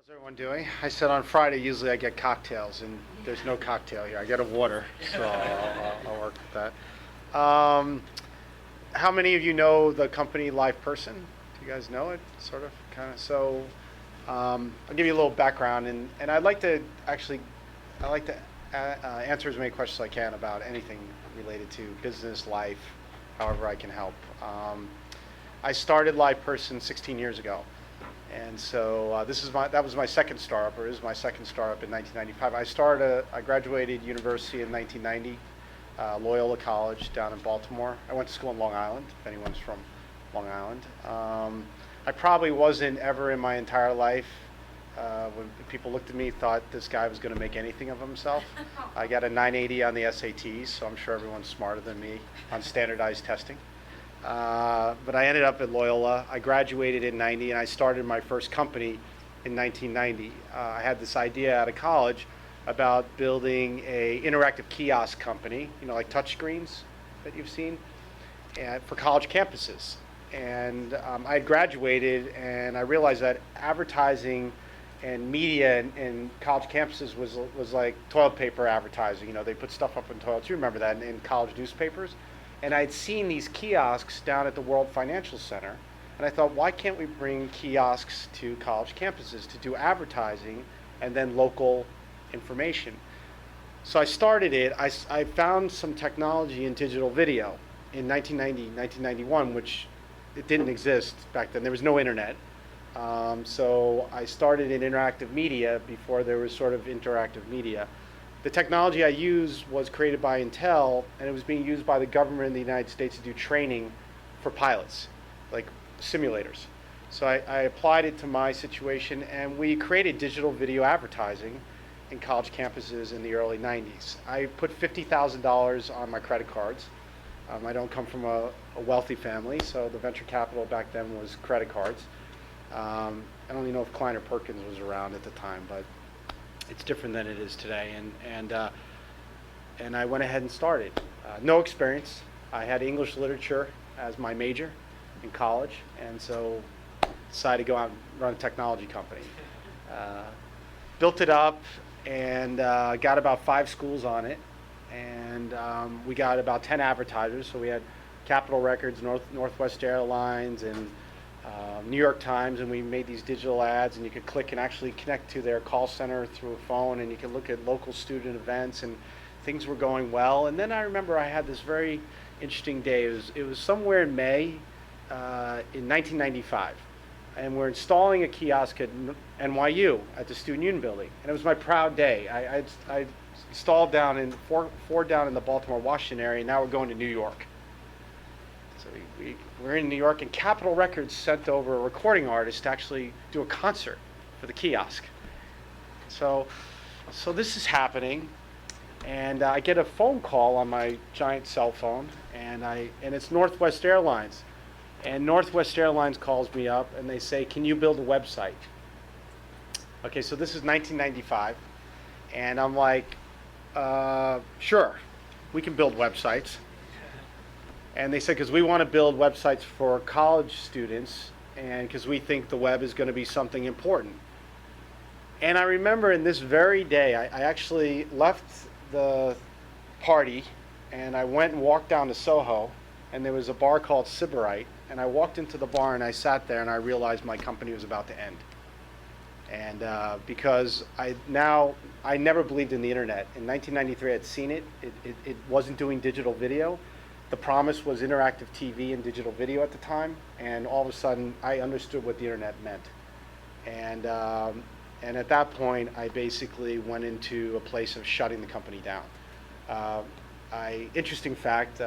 How's everyone doing? I said on Friday usually I get cocktails, and there's no cocktail here. I get a water, so I'll work with that. How many of you know the company LivePerson? Do you guys know it? Sort of, kind of. So I'll give you a little background, and I'd like to answer as many questions as I can about anything related to business, life, however I can help. I started LivePerson 16 years ago. And so that was my second startup, or is my second startup in 1995. I graduated university in 1990, Loyola College down in Baltimore. I went to school in Long Island, if anyone's from Long Island. I probably wasn't ever in my entire life, when people looked at me, thought this guy was going to make anything of himself. I got a 980 on the SATs, so I'm sure everyone's smarter than me on standardized testing. But I ended up at Loyola. I graduated in 90, and I started my first company in 1990. I had this idea out of college about building a interactive kiosk company, like touchscreens that you've seen, for college campuses. And I had graduated, and I realized that advertising and media in college campuses was like toilet paper advertising. They put stuff up in toilets. You remember that in college newspapers. And I'd seen these kiosks down at the World Financial Center, and I thought, why can't we bring kiosks to college campuses to do advertising and then local information? So I started it. I found some technology in digital video in 1990, 1991, which it didn't exist back then. There was no internet. So I started in interactive media before there was sort of interactive media. The technology I used was created by Intel, and it was being used by the government in the United States to do training for pilots, like simulators. So I applied it to my situation, and we created digital video advertising in college campuses in the early 90s. I put $50,000 on my credit cards. I don't come from a wealthy family, so the venture capital back then was credit cards. I don't even know if Kleiner Perkins was around at the time, but it's different than it is today, and I went ahead and started. No experience. I had English literature as my major in college, and so decided to go out and run a technology company. Built it up, and got about 5 schools on it, and we got about 10 advertisers. So we had Capitol Records, Northwest Airlines, and New York Times, and we made these digital ads, and you could click and actually connect to their call center through a phone, and you could look at local student events, and things were going well. And then I remember I had this very interesting day. It was somewhere in May in 1995, and we're installing a kiosk at NYU at the Student Union building, and it was my proud day. I installed down in four down in the Baltimore, Washington area, and now we're going to New York. So we're in New York, and Capitol Records sent over a recording artist to actually do a concert for the kiosk. So this is happening, and I get a phone call on my giant cell phone, and it's Northwest Airlines. And Northwest Airlines calls me up, and they say, "Can you build a website?" Okay, so this is 1995, and I'm like, sure, we can build websites. And they said, because we want to build websites for college students, and because we think the web is going to be something important. And I remember in this very day, I actually left the party, and I went and walked down to Soho, and there was a bar called Sybarite, and I walked into the bar, and I sat there, and I realized my company was about to end. And because I never believed in the internet. In 1993, I had seen it. It wasn't doing digital video. The promise was interactive TV and digital video at the time, and all of a sudden I understood what the internet meant. And at that point, I basically went into a place of shutting the company down. Interesting fact,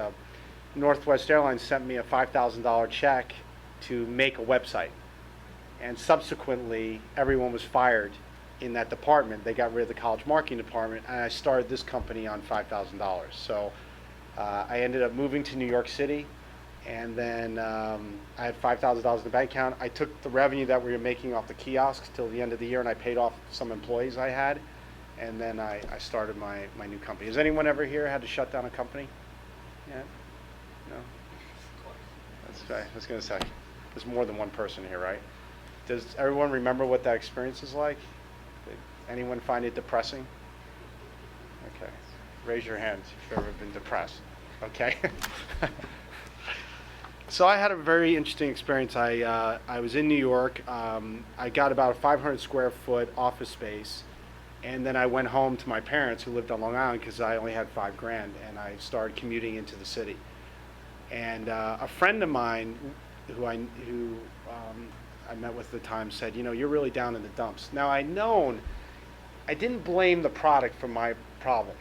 Northwest Airlines sent me a $5,000 check to make a website, and subsequently everyone was fired in that department. They got rid of the college marketing department, and I started this company on $5,000. So I ended up moving to New York City, and then I had $5,000 in the bank account. I took the revenue that we were making off the kiosks till the end of the year, and I paid off some employees I had, and then I started my new company. Has anyone ever here had to shut down a company? Yeah? No? That's right. I was going to say, there's more than one person here, right? Does everyone remember what that experience is like? Did anyone find it depressing? Okay. Raise your hands if you've ever been depressed. Okay. So I had a very interesting experience. I was in New York. I got about a 500 square foot office space, and then I went home to my parents who lived on Long Island because I only had $5,000, and I started commuting into the city. And a friend of mine who I met with at the time said, you're really down in the dumps. Now I didn't blame the product for my problem.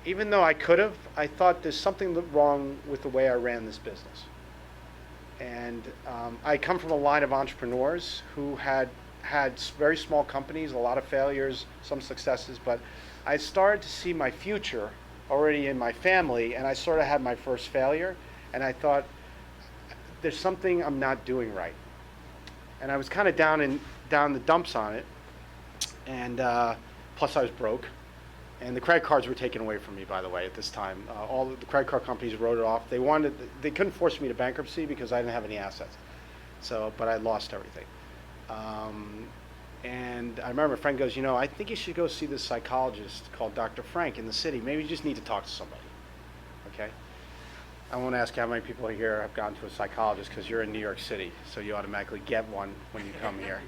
Even though I could have, I thought there's something wrong with the way I ran this business. And I come from a line of entrepreneurs who had very small companies, a lot of failures, some successes, but I started to see my future already in my family, and I sort of had my first failure, and I thought, there's something I'm not doing right. And I was kind of down the dumps on it, and plus I was broke. And the credit cards were taken away from me, by the way, at this time. All the credit card companies wrote it off. They couldn't force me to bankruptcy because I didn't have any assets. But I lost everything. And I remember a friend goes, I think you should go see this psychologist called Dr. Frank in the city. Maybe you just need to talk to somebody. Okay? I won't ask how many people here have gone to a psychologist because you're in New York City, so you automatically get one when you come here.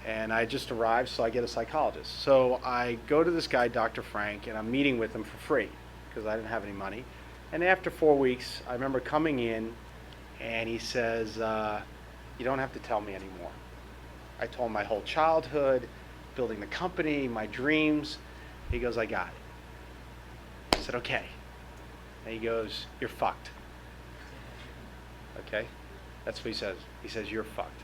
And I just arrived, so I get a psychologist. So I go to this guy, Dr. Frank, and I'm meeting with him for free because I didn't have any money. And after 4 weeks, I remember coming in, and he says, you don't have to tell me anymore. I told him my whole childhood, building the company, my dreams. He goes, I got it. I said, okay. And he goes, you're fucked. Okay? That's what he says. He says, you're fucked.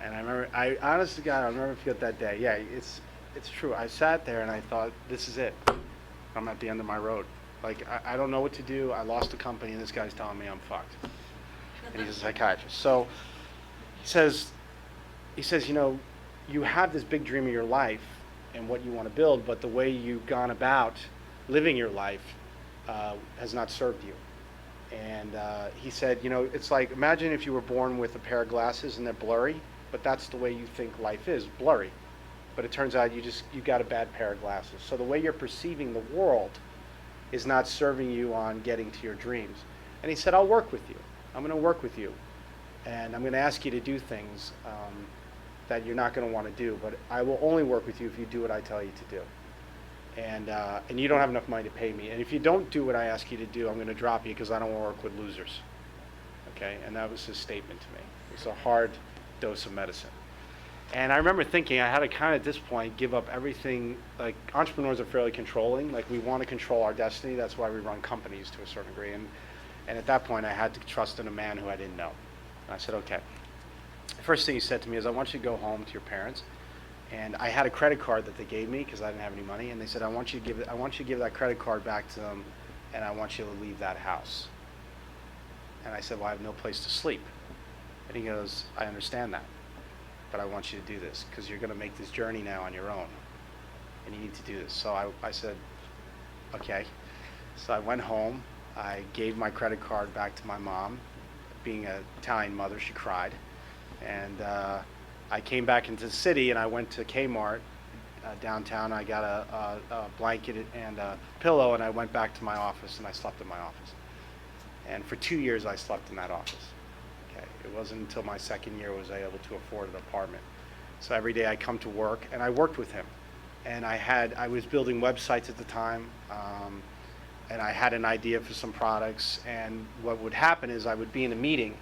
And I remember, honest to God, I'll never forget that day. Yeah, it's true. I sat there and I thought, this is it. I'm at the end of my road. Like, I don't know what to do. I lost the company, and this guy's telling me I'm fucked. And he's a psychiatrist. So he says, you have this big dream of your life and what you want to build, but the way you've gone about living your life has not served you. And he said, it's like, imagine if you were born with a pair of glasses and they're blurry, but that's the way you think life is, blurry. But it turns out you got a bad pair of glasses. So the way you're perceiving the world is not serving you on getting to your dreams. And he said, I'll work with you. I'm going to work with you. And I'm going to ask you to do things that you're not going to want to do, but I will only work with you if you do what I tell you to do. And you don't have enough money to pay me. And if you don't do what I ask you to do, I'm going to drop you because I don't want to work with losers. Okay? And that was his statement to me. It was a hard dose of medicine. And I remember thinking I had to kind of at this point give up everything. Like, entrepreneurs are fairly controlling. Like, we want to control our destiny. That's why we run companies to a certain degree. And at that point, I had to trust in a man who I didn't know. And I said, okay. The first thing he said to me is, I want you to go home to your parents. And I had a credit card that they gave me because I didn't have any money. And they said, I want you to give that credit card back to them, and I want you to leave that house. And I said, well, I have no place to sleep. And he goes, I understand that, but I want you to do this because you're going to make this journey now on your own, and you need to do this. So I said, okay. So I went home. I gave my credit card back to my mom. Being an Italian mother, she cried. And I came back into the city, and I went to Kmart downtown. I got a blanket and a pillow, and I went back to my office, and I slept in my office. And for 2 years, I slept in that office. Okay, it wasn't until my second year was I able to afford an apartment. So every day I come to work, and I worked with him. And I was building websites at the time, and I had an idea for some products. And what would happen is I would be in a meeting,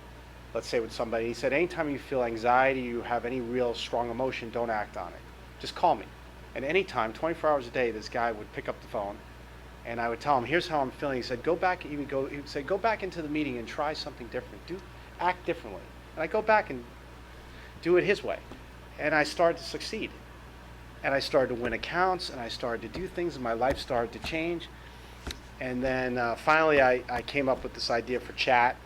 let's say with somebody. He said, anytime you feel anxiety, you have any real strong emotion, don't act on it. Just call me. And anytime, 24 hours a day, this guy would pick up the phone, and I would tell him, here's how I'm feeling. He said, go back. He would say, go back into the meeting and try something different. Act differently. And I go back and do it his way. And I started to succeed. And I started to win accounts, and I started to do things, and my life started to change. And then finally, I came up with this idea for chat,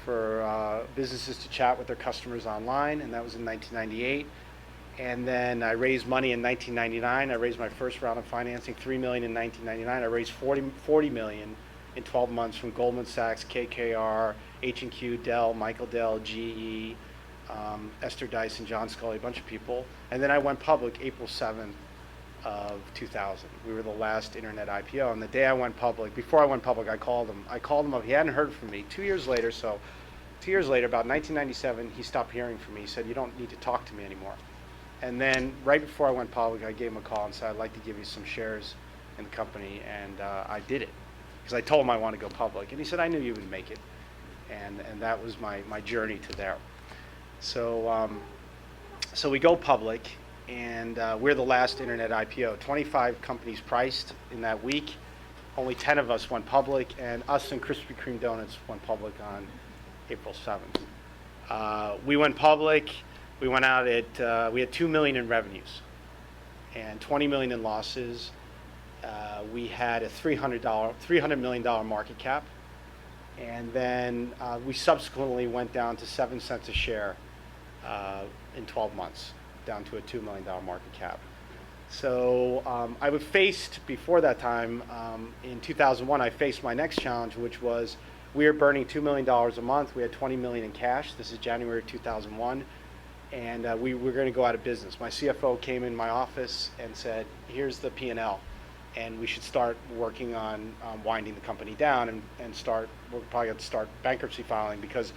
for businesses to chat with their customers online, and that was in 1998. And then I raised money in 1999. I raised my first round of financing, $3 million in 1999. I raised $40 million in 12 months from Goldman Sachs, KKR, H&Q, Dell, Michael Dell, GE, Esther Dice and John Scully, a bunch of people. And then I went public April 7th of 2000. We were the last internet IPO. And the day I went public, before I went public, I called him. Up. He hadn't heard from me. 2 years later, about 1997, he stopped hearing from me. He said, "You don't need to talk to me anymore." And then right before I went public, I gave him a call and said, "I'd like to give you some shares in the company." And I did it because I told him I want to go public. And he said, "I knew you would make it." And that was my journey to there. So we go public, and we're the last internet IPO. 25 companies priced in that week. Only 10 of us went public, and us and Krispy Kreme Donuts went public on April 7th. We went public. We went out at, we had $2 million in revenues and $20 million in losses. We had a $300 million market cap. And then we subsequently went down to 7 cents a share in 12 months, down to a $2 million market cap. So I was faced, before that time, in 2001, I faced my next challenge, which was we were burning $2 million a month. We had $20 million in cash. This is January 2001. And we were going to go out of business. My CFO came in my office and said, "Here's the P&L. And we should start working on winding the company down and we're probably going to start bankruptcy filing because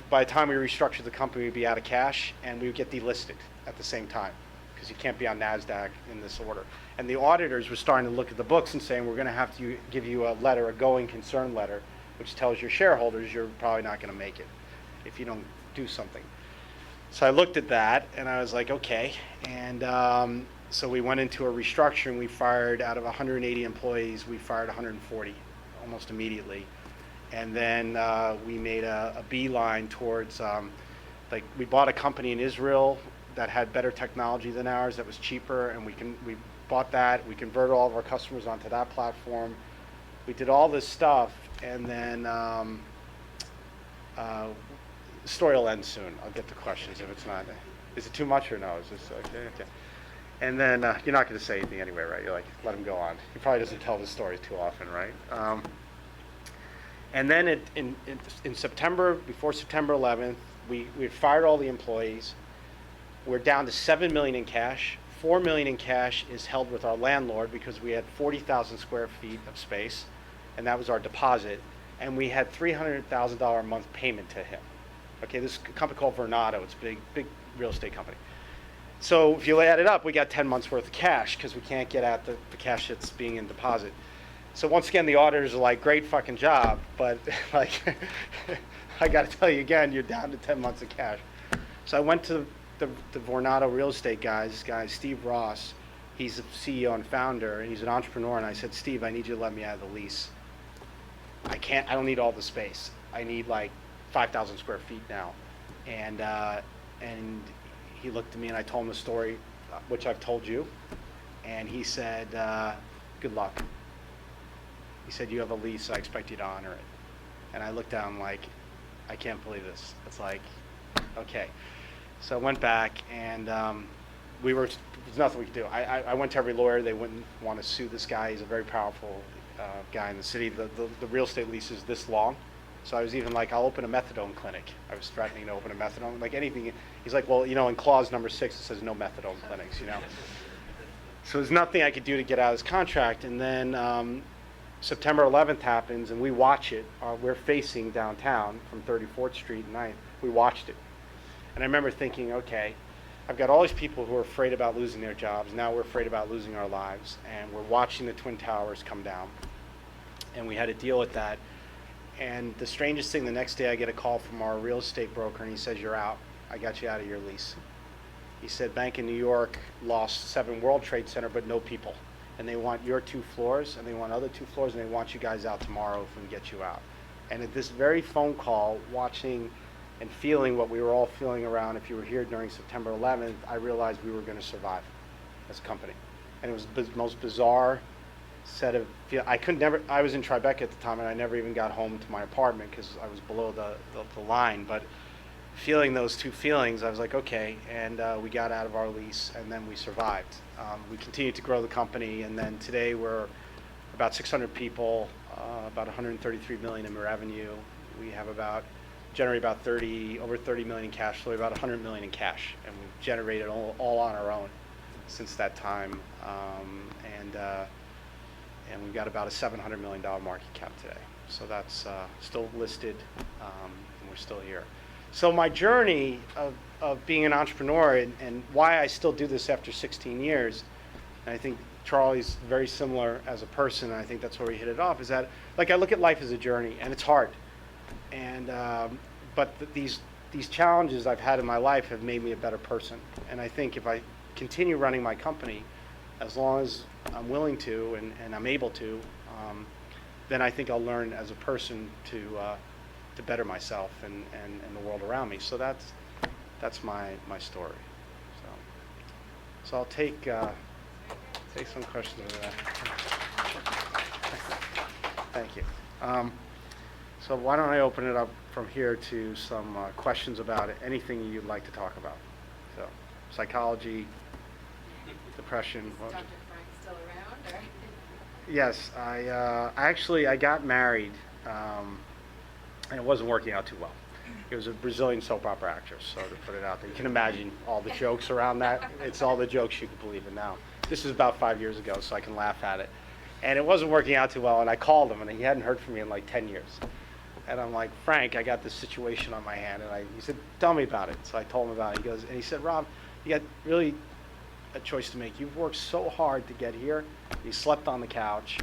by the time we restructured the company, we'd be out of cash and we would get delisted at the same time because you can't be on NASDAQ in this order." And the auditors were starting to look at the books and saying, "We're going to have to give you a letter, a going concern letter, which tells your shareholders you're probably not going to make it if you don't do something." So I looked at that and I was like, okay. And so we went into a restructuring. We fired, out of 180 employees, we fired 140 almost immediately. And then we made a beeline towards, we bought a company in Israel that had better technology than ours, that was cheaper, and we bought that. We converted all of our customers onto that platform. We did all this stuff, and then the story will end soon. I'll get to questions if it's not. Is it too much or no? Is this okay? Okay. And then you're not going to say anything anyway, right? You're like, let him go on. He probably doesn't tell the story too often, right? And then in September, before September 11th, we fired all the employees. We're down to $7 million in cash. $4 million in cash is held with our landlord because we had 40,000 square feet of space, and that was our deposit. And we had $300,000 a month payment to him. Okay, this company called Vornado. It's a big real estate company. So if you add it up, we got 10 months worth of cash because we can't get at the cash that's being in deposit. So once again, the auditors are like, "Great fucking job," but like, I got to tell you again, you're down to 10 months of cash. So I went to the Vornado real estate guys. This guy, Steve Ross, he's the CEO and founder, and he's an entrepreneur. And I said, "Steve, I need you to let me out of the lease. I don't need all the space. I need like 5,000 square feet now." And he looked at me and I told him the story, which I've told you. And he said, "Good luck." He said, "You have a lease. I expect you to honor it." And I looked down like, I can't believe this. It's like, okay. So I went back and there's nothing we could do. I went to every lawyer. They wouldn't want to sue this guy. He's a very powerful guy in the city. The real estate lease is this long. So I was even like, "I'll open a methadone clinic." I was threatening to open a methadone, like anything. He's like, "Well, in clause number 6, it says no methadone clinics, So there's nothing I could do to get out of this contract. And then September 11th happens, and we watch it. We're facing downtown from 34th Street and 9th. We watched it. And I remember thinking, okay, I've got all these people who are afraid about losing their jobs. Now we're afraid about losing our lives. And we're watching the Twin Towers come down. And we had to deal with that. And the strangest thing, the next day I get a call from our real estate broker, and he says, "You're out. I got you out of your lease." He said, "Bank in New York lost 7 World Trade Center, but no people. And they want your 2 floors, and they want other 2 floors, and they want you guys out tomorrow if we can get you out." And at this very phone call, watching and feeling what we were all feeling around, if you were here during September 11th, I realized we were going to survive as a company. And it was the most bizarre set of I was in Tribeca at the time, and I never even got home to my apartment because I was below the line. But feeling those 2 feelings, I was like, okay. And we got out of our lease, and then we survived. We continued to grow the company, and then today we're about 600 people, about 133 million in revenue. We have about generate about over 30 million in cash flow, about 100 million in cash, and we've generated all on our own since that time, and we've got about a $700 million market cap today. So that's still listed, and we're still here. So my journey of being an entrepreneur and why I still do this after 16 years, and I think Charlie's very similar as a person, and I think that's where we hit it off, is that like I look at life as a journey, and it's hard. And but these challenges I've had in my life have made me a better person. And I think if I continue running my company, as long as I'm willing to and I'm able to, then I think I'll learn as a person to better myself and the world around me. So that's my story. So I'll take some questions of that. Thank you. So why don't I open it up from here to some questions about anything you'd like to talk about. So psychology, depression. Is Dr. Frank still around? Or? Yes, I got married, and it wasn't working out too well. It was a Brazilian soap opera actress, so to put it out there. You can imagine all the jokes around that. It's all the jokes you can believe in now. This is about 5 years ago, so I can laugh at it. And it wasn't working out too well, and I called him, and he hadn't heard from me in like 10 years. And I'm like, Frank, I got this situation on my hand. And he said, tell me about it. So I told him about it. He said, Rob, you got really a choice to make. You've worked so hard to get here. You slept on the couch,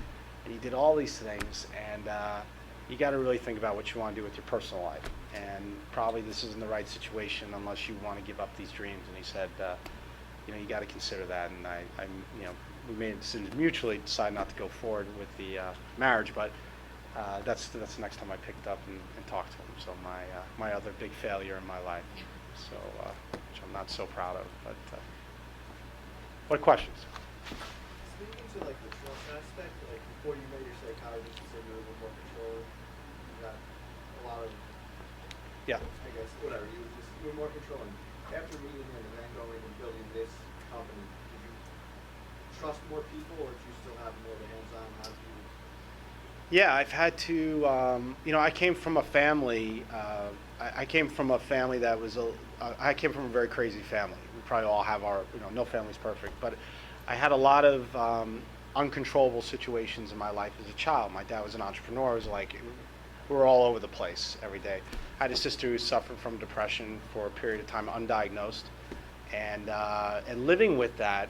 and you did all these things, and you got to really think about what you want to do with your personal life. And probably this isn't the right situation unless you want to give up these dreams. And he said, you got to consider that. And we made a decision to mutually decide not to go forward with the marriage, but that's the next time I picked up and talked to him. So my other big failure in my life, so which I'm not so proud of. But what questions? Speaking to like the trust aspect, like before you met your psychologist, you said you were a little more control. You got a lot of, I guess, whatever. You were more controlling. After meeting him and then going and building this company, did you trust more people, or do you still have more of a hands-on? How do you? Yeah, I've had to. I came from a family. I came from a family that was I came from a very crazy family. We probably all have our. No family's perfect, but I had a lot of uncontrollable situations in my life as a child. My dad was an entrepreneur. It was like we were all over the place every day. I had a sister who suffered from depression for a period of time, undiagnosed, and living with that.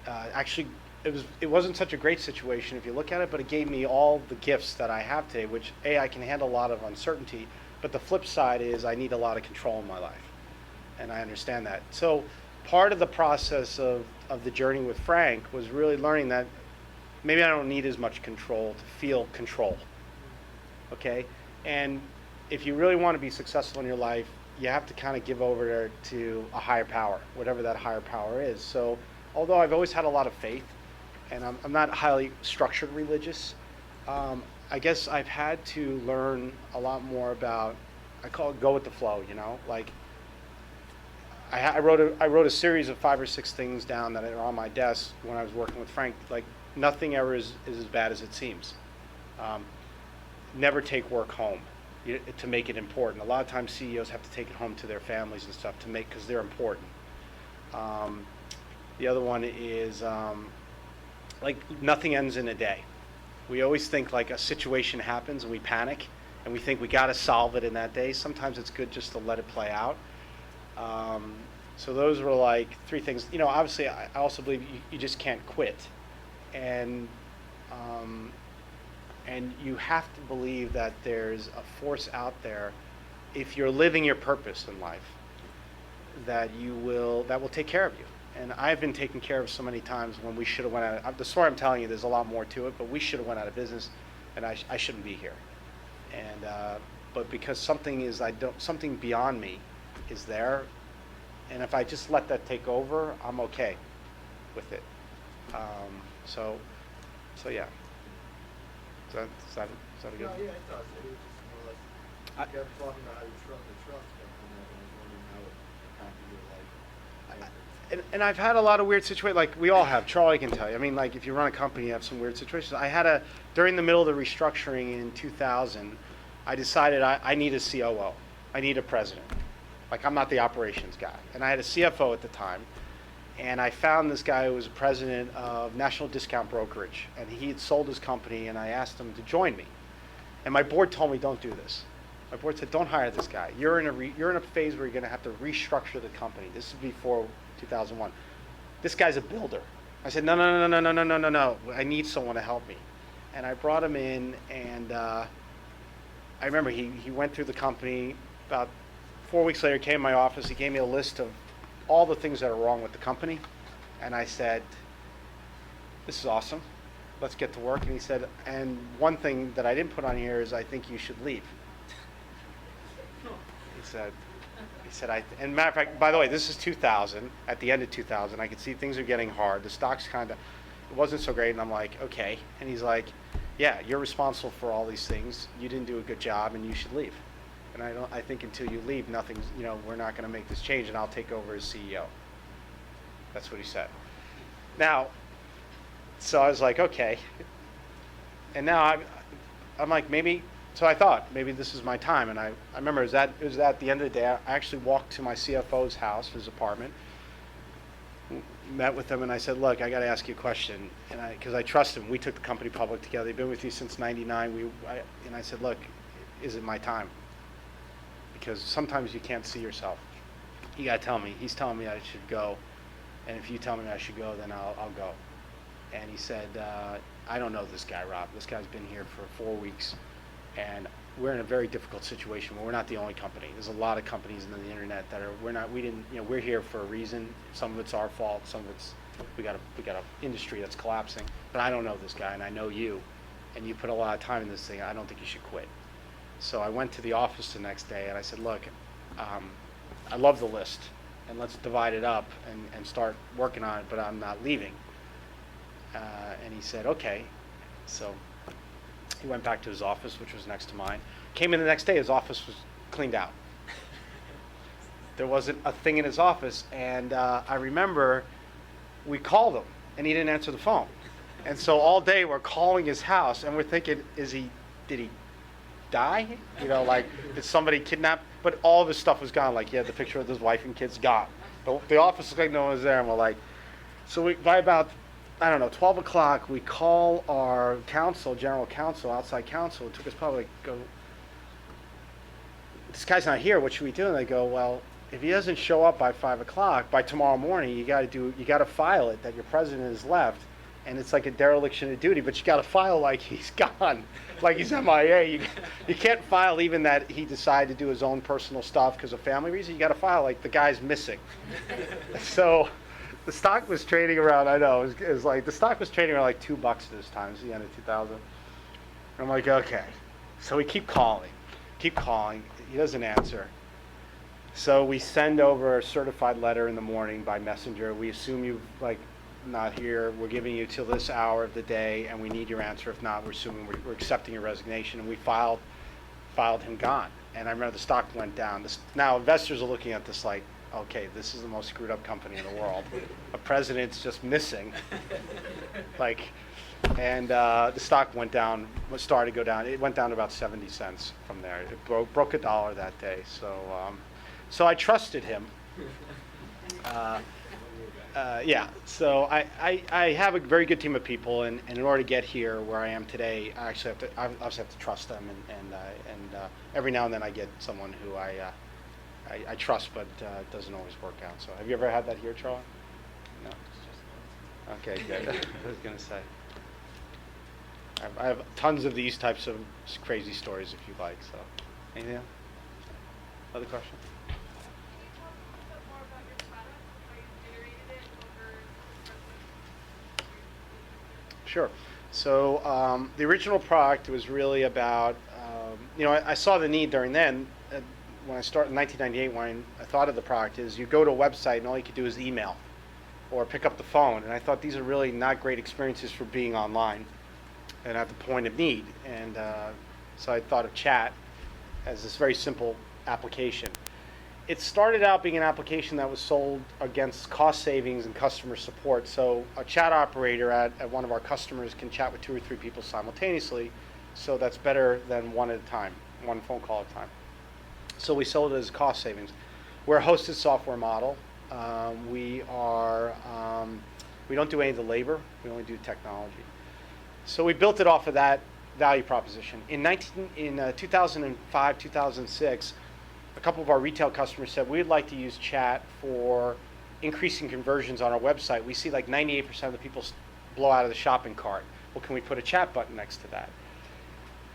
Actually, it wasn't such a great situation if you look at it, but it gave me all the gifts that I have today, which I can handle a lot of uncertainty, but the flip side is I need a lot of control in my life, and I understand that. So part of the process of the journey with Frank was really learning that maybe I don't need as much control to feel control, okay? And if you really want to be successful in your life, you have to kind of give over to a higher power, whatever that higher power is. So although I've always had a lot of faith, and I'm not highly structured religious, I guess I've had to learn a lot more about, I call it go with the flow, like I wrote a series of 5 or 6 things down that are on my desk when I was working with Frank. Like nothing ever is as bad as it seems. Never take work home to make it important. A lot of times CEOs have to take it home to their families and stuff because they're important. The other one is like nothing ends in a day. We always think like a situation happens and we panic and we think we got to solve it in that day. Sometimes it's good just to let it play out. So those were like 3 things. Obviously I also believe you just can't quit, and you have to believe that there's a force out there, if you're living your purpose in life, that will take care of you. And I've been taken care of so many times when we should have went out of, the story I'm telling you, there's a lot more to it, but we should have went out of business, and I shouldn't be here. And but because something beyond me is there, and if I just let that take over, I'm okay with it. So yeah. Is that a good? No, yeah, it does. It was just more or less. You kept talking about how you trust the trust, and I was wondering how it impacted your life. And I've had a lot of weird situations, like we all have. Charlie can tell you. I mean, like if you run a company, you have some weird situations. During the middle of the restructuring in 2000, I decided I need a COO. I need a president. Like, I'm not the operations guy. And I had a CFO at the time, and I found this guy who was president of National Discount Brokerage, and he had sold his company, and I asked him to join me. And my board told me, don't do this. My board said, don't hire this guy. You're in a phase where you're going to have to restructure the company. This is before 2001. This guy's a builder. I said, no. I need someone to help me. And I brought him in, and I remember he went through the company. About 4 weeks later, he came to my office. He gave me a list of all the things that are wrong with the company. And I said, this is awesome. Let's get to work. And he said, and one thing that I didn't put on here is I think you should leave. He said, and matter of fact, by the way, this is 2000. At the end of 2000, I could see things are getting hard. The stock's it wasn't so great. And I'm like, okay. And he's like, yeah, you're responsible for all these things. You didn't do a good job, and you should leave. And I think until you leave, nothing's, we're not going to make this change, and I'll take over as CEO. That's what he said. Now, so I was like, okay. And now I'm like, maybe. So I thought, maybe this is my time. And I remember it was at the end of the day, I actually walked to my CFO's house, his apartment, met with him, and I said, look, I got to ask you a question. And because I trust him. We took the company public together. They've been with you since 99. And I said, look, is it my time? Because sometimes you can't see yourself. You got to tell me. He's telling me I should go. And if you tell me I should go, then I'll go. And he said, I don't know this guy, Rob. This guy's been here for 4 weeks. And we're in a very difficult situation where we're not the only company. There's a lot of companies in the internet that we're here for a reason. Some of it's our fault. Some of it's, we got an industry that's collapsing. But I don't know this guy, and I know you. And you put a lot of time in this thing. I don't think you should quit. So I went to the office the next day, and I said, look, I love the list, and let's divide it up and start working on it, but I'm not leaving. And he said, okay. So he went back to his office, which was next to mine. Came in the next day, his office was cleaned out. There wasn't a thing in his office, and I remember we called him, and he didn't answer the phone. And so all day we're calling his house, and we're thinking, did he die? Did somebody kidnap? But all of his stuff was gone. Like, he had the picture of his wife and kids gone. The office looked like no one was there, and we're like, so by about, 12 o'clock, we call our general counsel, outside counsel. It took us probably, this guy's not here, what should we do? And they go, well, if he doesn't show up by 5 o'clock, by tomorrow morning, you got to file it that your president has left. And it's like a dereliction of duty, but you got to file like he's gone, like he's MIA. You can't file even that he decided to do his own personal stuff because of family reasons. You got to file like the guy's missing. So the stock was trading around, it was like, the stock was trading around like $2 this time. It was the end of 2000. I'm like, okay. So we keep calling. He doesn't answer. So we send over a certified letter in the morning by messenger. We assume you've not here. We're giving you till this hour of the day, and we need your answer. If not, we're assuming we're accepting your resignation. And we filed him gone. And I remember the stock went down. Now investors are looking at this like, okay, this is the most screwed up company in the world. A president's just missing. And the stock went down. Started to go down. It went down to about 70 cents from there. It broke $1 that day. So I trusted him. So I have a very good team of people, and in order to get here where I am today, I also have to trust them, and every now and then I get someone who I trust, but it doesn't always work out. So have you ever had that here, Charlie? No. Okay, good. I was going to say. I have tons of these types of crazy stories if you like. So, anything else? Other question? Sure. So the original product was really about, I saw the need during then, when I started in 1998, when I thought of the product, is you go to a website and all you could do is email or pick up the phone. And I thought these are really not great experiences for being online and at the point of need. And so I thought of chat as this very simple application. It started out being an application that was sold against cost savings and customer support. So a chat operator at one of our customers can chat with 2 or 3 people simultaneously. So that's better than one at a time, one phone call at a time. So we sold it as cost savings. We're a hosted software model. We don't do any of the labor. We only do technology. So we built it off of that value proposition. In 2005, 2006, a couple of our retail customers said, we'd like to use chat for increasing conversions on our website. We see like 98% of the people blow out of the shopping cart. Well, can we put a chat button next to that?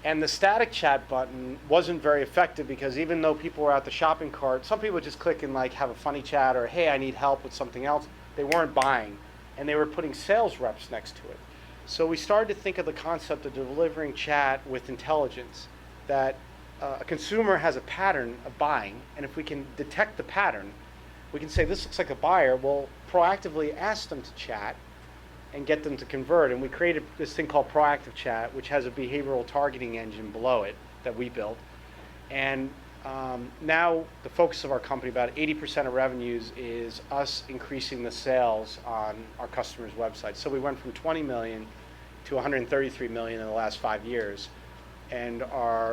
And the static chat button wasn't very effective because even though people were at the shopping cart, some people would just click and like have a funny chat or, hey, I need help with something else. They weren't buying, and they were putting sales reps next to it. So we started to think of the concept of delivering chat with intelligence, that a consumer has a pattern of buying, and if we can detect the pattern, we can say, this looks like a buyer. We'll proactively ask them to chat and get them to convert. And we created this thing called Proactive Chat, which has a behavioral targeting engine below it that we built. And now the focus of our company, about 80% of revenues, is us increasing the sales on our customers' websites. So we went from 20 million to 133 million in the last 5 years. And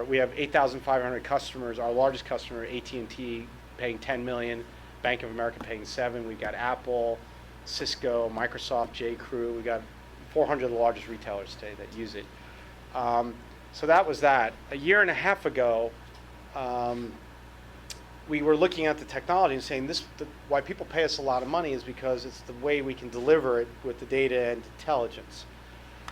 we have 8,500 customers. Our largest customer, AT&T, paying 10 million, Bank of America paying 7. We've got Apple, Cisco, Microsoft, J.Crew. We've got 400 of the largest retailers today that use it. So that was that. A year and a half ago, we were looking at the technology and saying why people pay us a lot of money is because it's the way we can deliver it with the data and intelligence.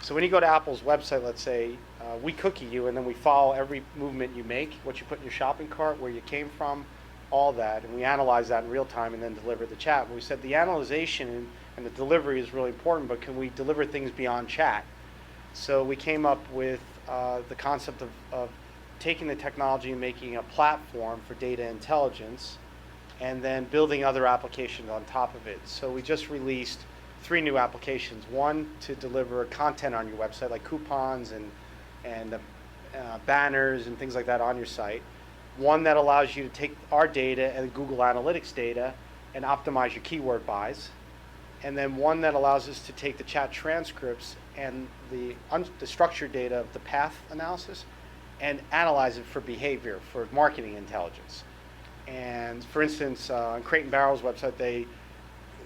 So when you go to Apple's website, let's say, we cookie you and then we follow every movement you make, what you put in your shopping cart, where you came from, all that, and we analyze that in real time and then deliver the chat. We said the analyzation and the delivery is really important, but can we deliver things beyond chat? So we came up with the concept of taking the technology and making a platform for data intelligence and then building other applications on top of it. So we just released 3 new applications. One to deliver content on your website, like coupons and banners and things like that on your site. One that allows you to take our data and Google Analytics data and optimize your keyword buys. And then one that allows us to take the chat transcripts and the structured data of the path analysis and analyze it for behavior, for marketing intelligence. And for instance, on Crate and Barrel's website,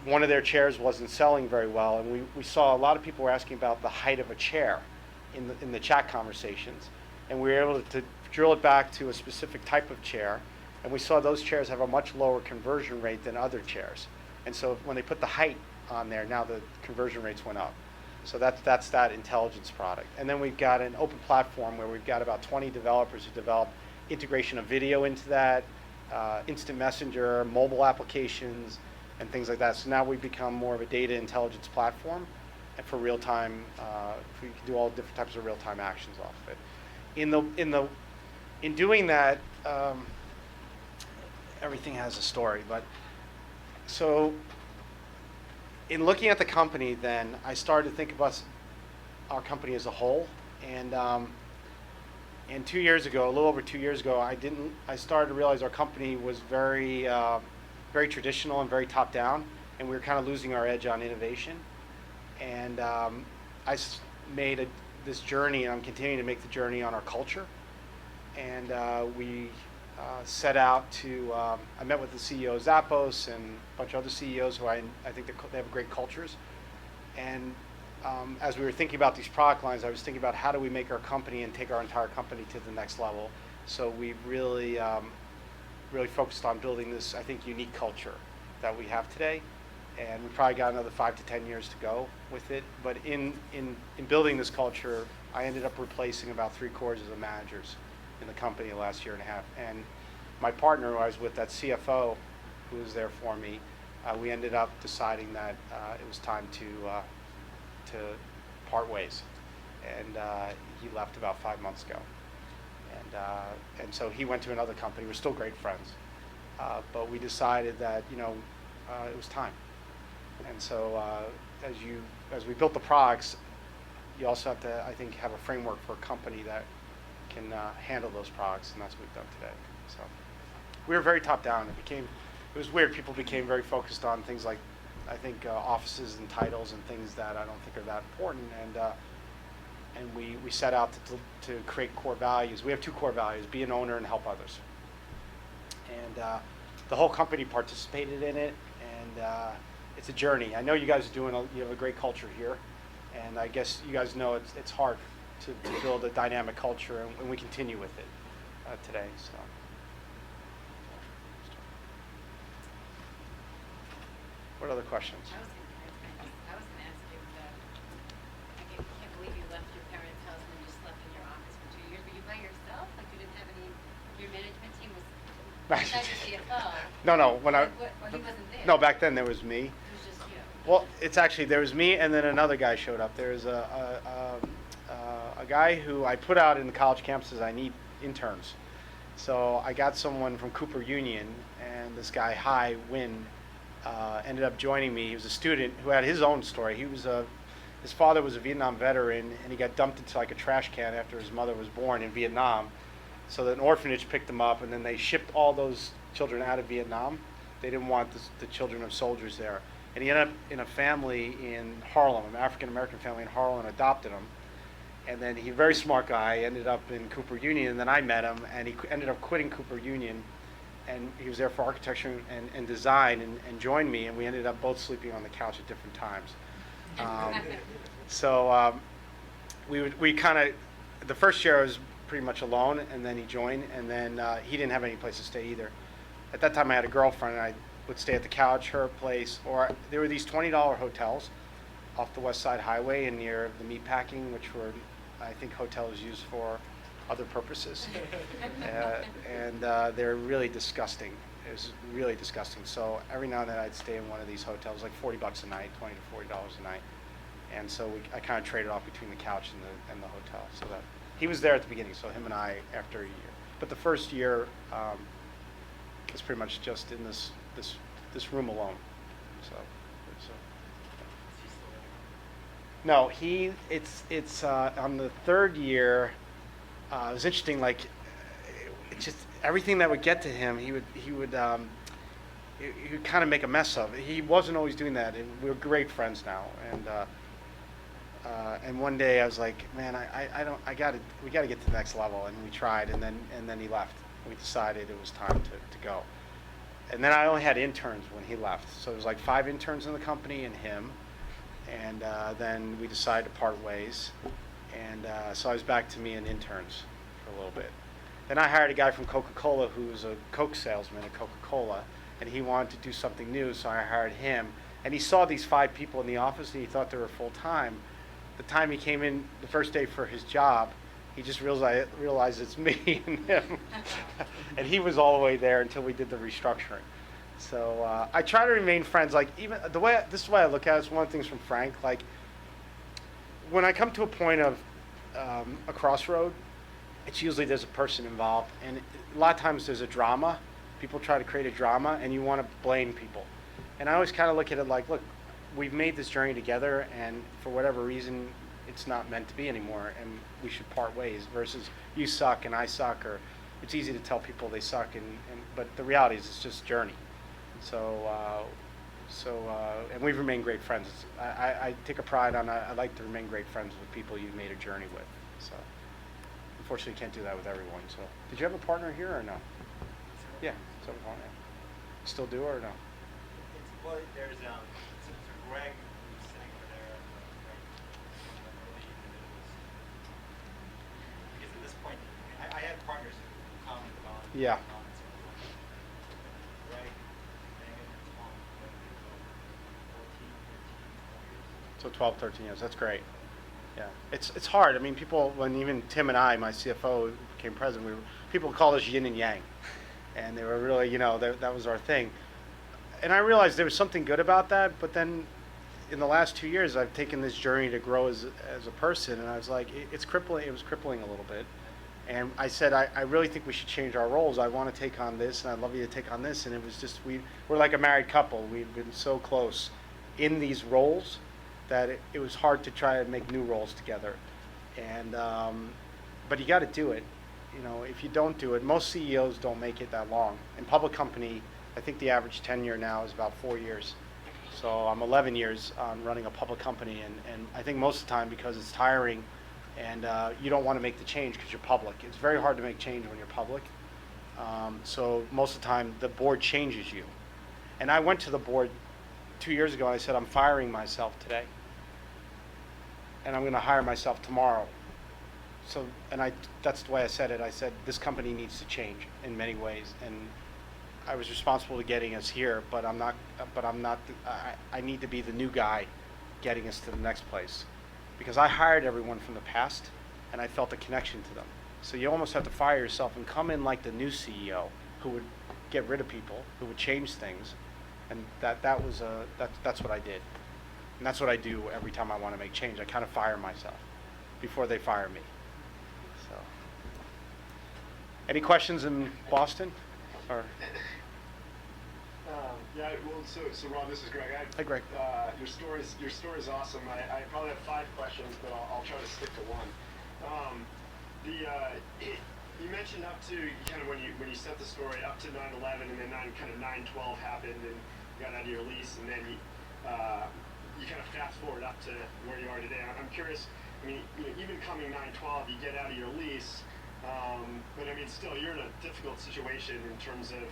one of their chairs wasn't selling very well, and we saw a lot of people were asking about the height of a chair in the chat conversations. And we were able to drill it back to a specific type of chair, and we saw those chairs have a much lower conversion rate than other chairs. And so when they put the height on there, now the conversion rates went up. So that's that intelligence product. And then we've got an open platform where we've got about 20 developers who develop integration of video into that, instant messenger, mobile applications, and things like that. So now we've become more of a data intelligence platform, and for real-time, we can do all different types of real-time actions off of it. In doing that, everything has a story. But so in looking at the company, then I started to think about our company as a whole. And 2 years ago, a little over 2 years ago, I started to realize our company was very traditional and very top down, and we were kind of losing our edge on innovation. And made this journey, and I'm continuing to make the journey on our culture. And we set out to, I met with the CEO of Zappos and a bunch of other CEOs who I think they have great cultures. And as we were thinking about these product lines, I was thinking about how do we make our company and take our entire company to the next level. So we really focused on building this, I think, unique culture that we have today. And we probably got another 5 to 10 years to go with it. But in building this culture, I ended up replacing about 3/4 of the managers in the company the last year and a half. And my partner, who I was with, that CFO, who was there for me, we ended up deciding that it was time to part ways. And he left about 5 months ago. And so he went to another company. We're still great friends. But we decided that, it was time. And so as we built the products, you also have to, I think, have a framework for a company that can handle those products, and that's what we've done today. So we were very top down. It was weird. People became very focused on things like, I think, offices and titles and things that I don't think are that important. And we set out to create core values. We have 2 core values: be an owner and help others. and the whole company participated in it, and it's a journey. I know you guys are you have a great culture here, and I guess you guys know it's hard to build a dynamic culture, and we continue with it today. So. What other questions? I was gonna ask you, I can't believe you left your parents' house and then just slept in your office for 2 years. Were you by yourself? Like you didn't have your management team was besides your CFO? No. When he wasn't there? No, back then there was me. It was just you. Well, it's actually, there was me and then another guy showed up. There was a guy who I put out in the college campuses, I need interns. So I got someone from Cooper Union, and this guy, Wynn, ended up joining me. He was a student who had his own story. His father was a Vietnam veteran, and he got dumped into like a trash can after his mother was born in Vietnam. So an orphanage picked him up, and then they shipped all those children out of Vietnam. They didn't want the children of soldiers there. And he ended up in a family in Harlem, an African-American family in Harlem, and adopted him. And then he, very smart guy, ended up in Cooper Union, and then I met him, and he ended up quitting Cooper Union, and he was there for architecture and design, and joined me, and we ended up both sleeping on the couch at different times. We kind of, the first year I was pretty much alone, and then he joined, and then he didn't have any place to stay either. At that time I had a girlfriend, and I would stay at the couch, her place, or there were these $20 hotels off the West Side Highway and near the meatpacking, which were, I think, hotels used for other purposes. And they're really disgusting. It was really disgusting. So every now and then I'd stay in one of these hotels, like $40 a night, $20 to $40 a night. And so I kind of traded off between the couch and the hotel. So that he was there at the beginning, so him and I after a year. But the first year was pretty much just in this room alone. So. No, it's on the third year. It was interesting. Like, it just everything that would get to him, he would kind of make a mess of. He wasn't always doing that, and we were great friends now. And one day I was like, man, we got to get to the next level, and we tried, and then he left. We decided it was time to go. And then I only had interns when he left, so there was like 5 interns in the company and him. And then we decided to part ways, and so I was back to me and interns for a little bit. Then I hired a guy from Coca-Cola who was a Coke salesman at Coca-Cola, and he wanted to do something new, so I hired him. And he saw these 5 people in the office, and he thought they were full-time. The time he came in the first day for his job, he just realized it's me and him. And he was all the way there until we did the restructuring. So I try to remain friends. Like, even this is the way I look at it. It's one of the things from Frank. Like, when I come to a point of a crossroad, it's usually there's a person involved, and a lot of times there's a drama. People try to create a drama, and you want to blame people. And I always kind of look at it like, look, we've made this journey together, and for whatever reason, it's not meant to be anymore, and we should part ways. Versus you suck and I suck, or it's easy to tell people they suck, but the reality is it's just a journey. So and we've remained great friends. I take a pride on, I like to remain great friends with people you've made a journey with. So unfortunately you can't do that with everyone. So did you have a partner here or no? Yeah, so still do or no? Well, there's Greg who's sitting over there, right, from the early individuals. Because at this point, I had partners who commented on Yeah. comments. Greg, Megan, and Tom, 14, 13, 12 years. So 12, 13 years. That's great. Yeah, it's hard. I mean, people, when even Tim and I, my CFO, became president, people called us yin and yang, and they were really, that was our thing. And I realized there was something good about that, but then in the last 2 years, I've taken this journey to grow as a person, and I was like, it's crippling. It was crippling a little bit, and I said, I really think we should change our roles. I want to take on this, and I'd love you to take on this. And it was just we're like a married couple. We've been so close in these roles that it was hard to try to make new roles together. And but you got to do it. If you don't do it, most CEOs don't make it that long. In public company, I think the average tenure now is about 4 years. So I'm 11 years running a public company, and I think most of the time, because it's tiring and you don't want to make the change because you're public. It's very hard to make change when you're public. So most of the time, the board changes you. And I went to the board 2 years ago and I said, I'm firing myself today. And I'm going to hire myself tomorrow. So, that's the way I said it. I said, this company needs to change in many ways. And I was responsible to getting us here, but I need to be the new guy getting us to the next place. Because I hired everyone from the past, and I felt a connection to them. So you almost have to fire yourself and come in like the new CEO who would get rid of people, who would change things. And that's what I did. And that's what I do every time I want to make change. I kind of fire myself before they fire me. So, any questions in Boston? Or yeah, well, so Ron, this is Greg. Hi, Greg. Your story's awesome. I probably have 5 questions, but I'll try to stick to one. You mentioned up to kind of when you set the story up to 9/11, and then 9/12 happened, and you got out of your lease, and then you kind of fast forward up to where you are today. I'm curious. I mean, even coming 9/12, you get out of your lease, but I mean, still, you're in a difficult situation in terms of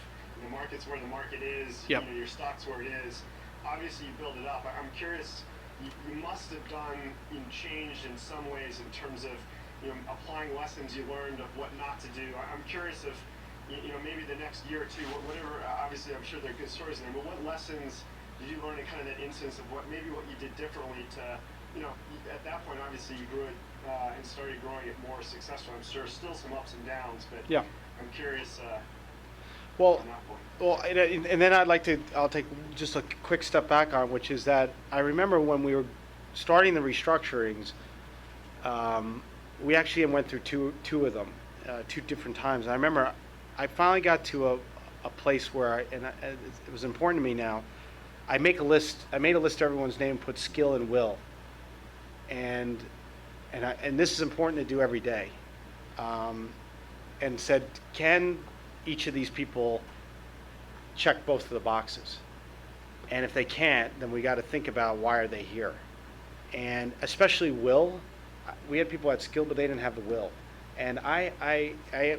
the market's where the market is. Yep. Your stock's where it is. Obviously, you build it up. I'm curious. You must have changed in some ways in terms of applying lessons you learned of what not to do. I'm curious if maybe the next year or two, whatever. Obviously, I'm sure there are good stories in there. But what lessons did you learn in kind of that instance of what you did differently to at that point, obviously, you grew it and started growing it more successful. I'm sure still some ups and downs, but yeah. I'm curious. Well, and then I'll take just a quick step back on, which is that I remember when we were starting the restructurings, we actually went through two of them, 2 different times. And I remember I finally got to a place where, it was important to me now, I made a list of everyone's name, put skill and will. And this is important to do every day. And said, can each of these people check both of the boxes? And if they can't, then we got to think about why are they here. And especially will. We had people at skill, but they didn't have the will. And I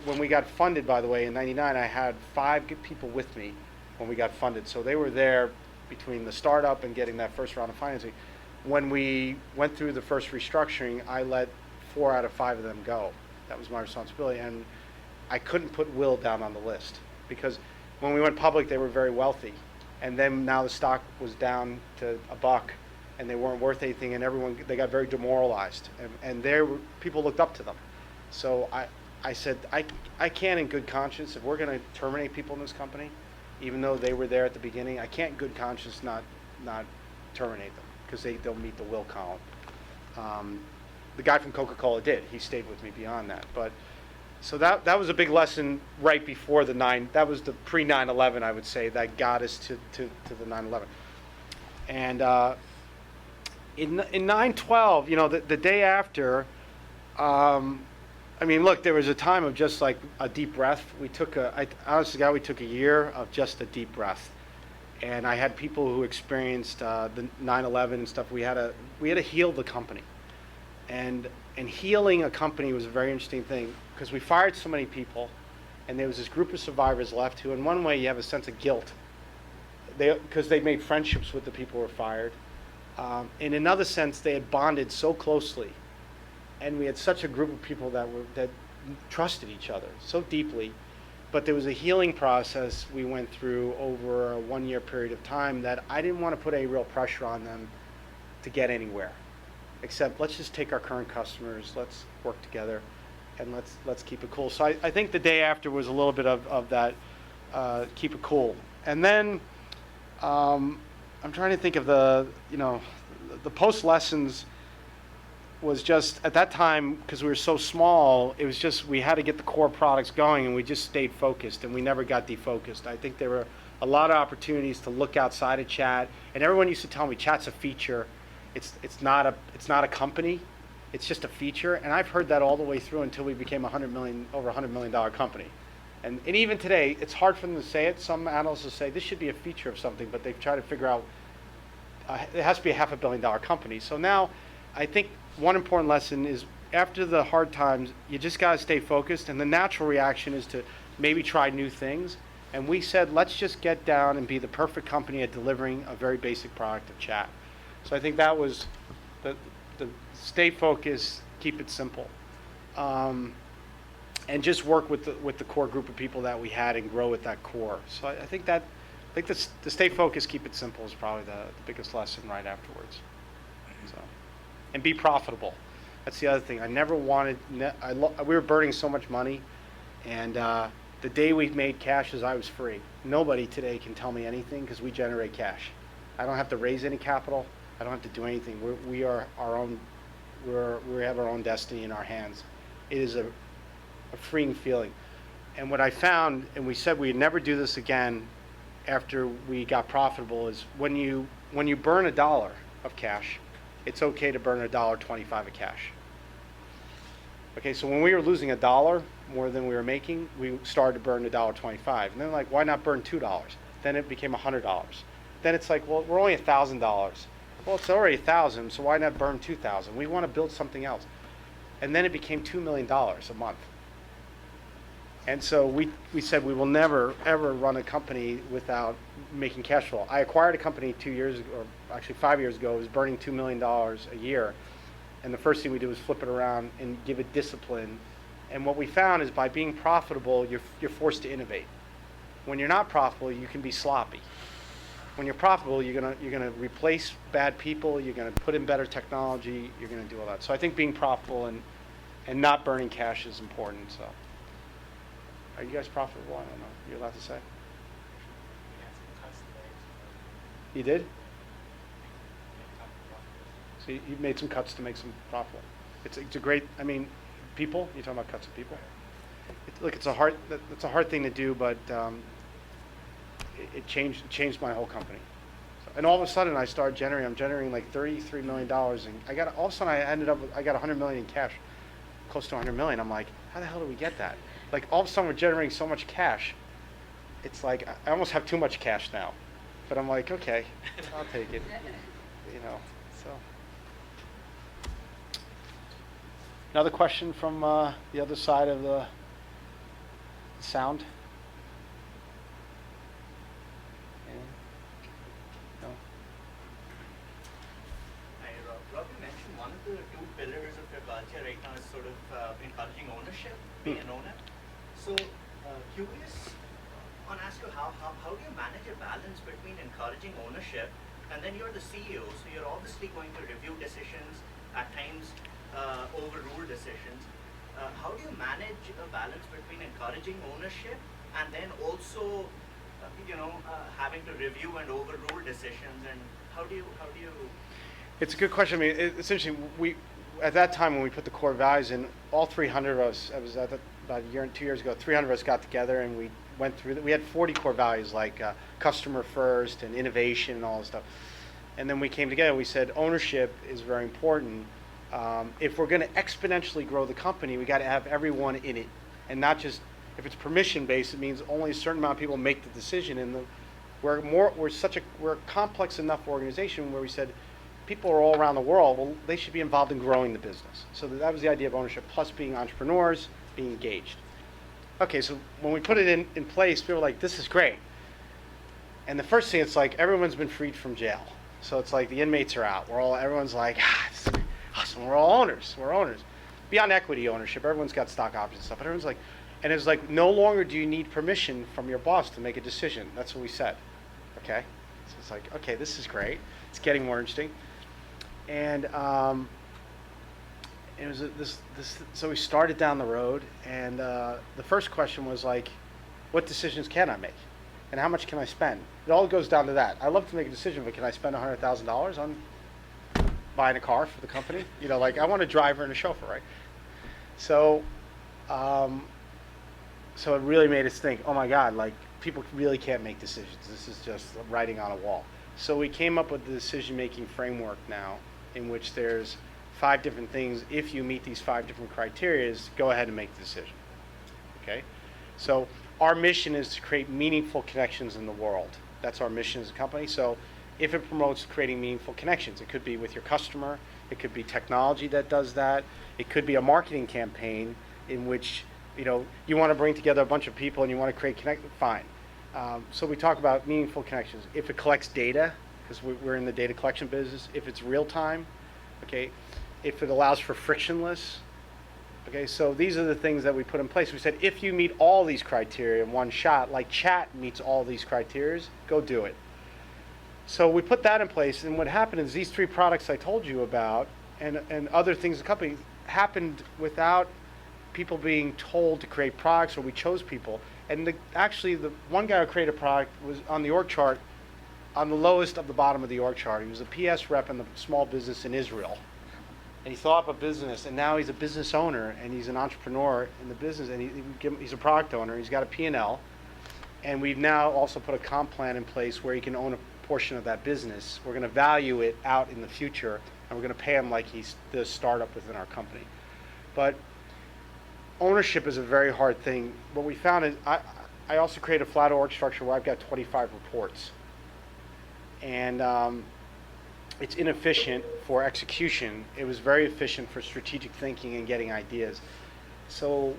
when we got funded, by the way, in '99, I had 5 good people with me when we got funded. So they were there between the startup and getting that first round of financing. When we went through the first restructuring, I let 4 out of 5 of them go. That was my responsibility. And I couldn't put will down on the list because when we went public, they were very wealthy. And then now the stock was down to $1 and they weren't worth anything, and they got very demoralized. And people looked up to them. So I said, I can't in good conscience, if we're going to terminate people in this company, even though they were there at the beginning, I can't in good conscience not terminate them because they'll meet the will column. The guy from Coca-Cola did. He stayed with me beyond that. But so that was a big lesson right before that was the pre-9/11, I would say, that got us to the 9/11. And in 9/12, the day after, I mean, look, there was a time of just like a deep breath. Honestly, we took a year of just a deep breath. And I had people who experienced the 9/11 and stuff. We had to heal the company. And healing a company was a very interesting thing because we fired so many people, and there was this group of survivors left who, in one way, you have a sense of guilt because they made friendships with the people who were fired. In another sense, they had bonded so closely, and we had such a group of people that trusted each other so deeply. But there was a healing process we went through over a 1-year period of time that I didn't want to put any real pressure on them to get anywhere. Except let's just take our current customers, let's work together, and let's keep it cool. So I think the day after was a little bit of that keep it cool. And then I'm trying to think of the post lessons was just at that time, because we were so small, it was just we had to get the core products going, and we just stayed focused, and we never got defocused. I think there were a lot of opportunities to look outside of chat, and everyone used to tell me chat's a feature. It's not a company. It's just a feature, and I've heard that all the way through until we became over $100 million company. And even today, it's hard for them to say it. Some analysts will say this should be a feature of something, but they've tried to figure out it has to be a $500 million company. So now, I think one important lesson is after the hard times, you just got to stay focused, and the natural reaction is to maybe try new things. And we said, let's just get down and be the perfect company at delivering a very basic product of chat. So I think that was the stay focused, keep it simple. And just work with the core group of people that we had and grow with that core. So I think the stay focused, keep it simple is probably the biggest lesson right afterwards. So, and be profitable. That's the other thing. I never wanted. We were burning so much money, and the day we made cash is I was free. Nobody today can tell me anything because we generate cash. I don't have to raise any capital. I don't have to do anything. We are our own. We have our own destiny in our hands. It is a freeing feeling. And what I found, and we said we'd never do this again after we got profitable, is when you burn $1 of cash, it's okay to burn $1.25 of cash. Okay, so when we were losing $1 more than we were making, we started to burn $1.25. And then like, why not burn $2? Then it became $100. Then it's like, well, we're only $1,000. Well, it's already $1,000, so why not burn $2,000? We want to build something else. And then it became $2 million a month. And so we said we will never, ever run a company without making cash flow. I acquired a company 2 years ago, or actually 5 years ago. It was burning $2 million a year. And the first thing we did was flip it around and give it discipline. And what we found is by being profitable, you're forced to innovate. When you're not profitable, you can be sloppy. When you're profitable, you're gonna replace bad people. You're gonna put in better technology. You're gonna do all that. So I think being profitable and not burning cash is important. So, are you guys profitable? I don't know. You're allowed to say. You did? So you made some cuts to make some profit. It's a great. I mean, people. You're talking about cuts of people. Look, it's a hard thing to do, but it changed my whole company. So, and all of a sudden, I started generating. I'm generating like $33 million, and all of a sudden I got $100 million in cash, close to $100 million. I'm like, how the hell do we get that? Like all of a sudden, we're generating so much cash. It's like I almost have too much cash now, but I'm like, okay, I'll take it. You know, so. Another question from the other side of the sound? No? Hi, Rob, you mentioned one of the two pillars of your culture right now is sort of encouraging ownership, be an owner. So, curious, I want to ask you, how do you manage a balance between encouraging ownership and then you're the CEO, so you're obviously going to review decisions, at times overrule decisions. How do you manage a balance between encouraging ownership and then also, having to review and overrule decisions? And how do you? It's a good question. I mean, it's interesting. At that time when we put the core values in, all 300 of us. It was about a year and 2 years ago. 300 of us got together and we went through. We had 40 core values like customer first and innovation and all this stuff. And then we came together. We said ownership is very important. If we're going to exponentially grow the company, we got to have everyone in it, and not just if it's permission based. It means only a certain amount of people make the decision. And we're a complex enough organization where we said people are all around the world. Well, they should be involved in growing the business. So that was the idea of ownership, plus being entrepreneurs, being engaged. Okay, so when we put it in place, people were like, "This is great." And the first thing, it's like everyone's been freed from jail. So it's like the inmates are out. Everyone's like, this is awesome. We're all owners. We're owners. Beyond equity ownership, everyone's got stock options and stuff. But everyone's like, and it's like, no longer do you need permission from your boss to make a decision. That's what we said. Okay? So it's like, okay, this is great. It's getting more interesting. And it was this. So we started down the road, and the first question was like, what decisions can I make? And how much can I spend? It all goes down to that. I love to make a decision, but can I spend $100,000 on buying a car for the company? Like I want a driver and a chauffeur, right? So, so it really made us think, oh my God, like people really can't make decisions. This is just writing on a wall. So we came up with the decision-making framework now, in which there's 5 different things. If you meet these 5 different criteria, go ahead and make the decision. Okay? So our mission is to create meaningful connections in the world. That's our mission as a company. So if it promotes creating meaningful connections, it could be with your customer, it could be technology that does that, it could be a marketing campaign in which You want to bring together a bunch of people and you want to create fine. So we talk about meaningful connections. If it collects data, because we're in the data collection business, if it's real time, okay, if it allows for frictionless, okay, so these are the things that we put in place. We said if you meet all these criteria in one shot, like chat meets all these criteria, go do it. So we put that in place, and what happened is these 3 products I told you about and other things in the company happened without people being told to create products, or we chose people. And actually the one guy who created a product was on the org chart, on the lowest of the bottom of the org chart. He was a PS rep in the small business in Israel. And he thought up a business, and now he's a business owner, and he's an entrepreneur in the business, and he's a product owner. He's got a P&L, and we've now also put a comp plan in place where he can own a portion of that business. We're going to value it out in the future, and we're going to pay him like he's the startup within our company. But ownership is a very hard thing. What we found is I also created a flat org structure where I've got 25 reports. And it's inefficient for execution. It was very efficient for strategic thinking and getting ideas. So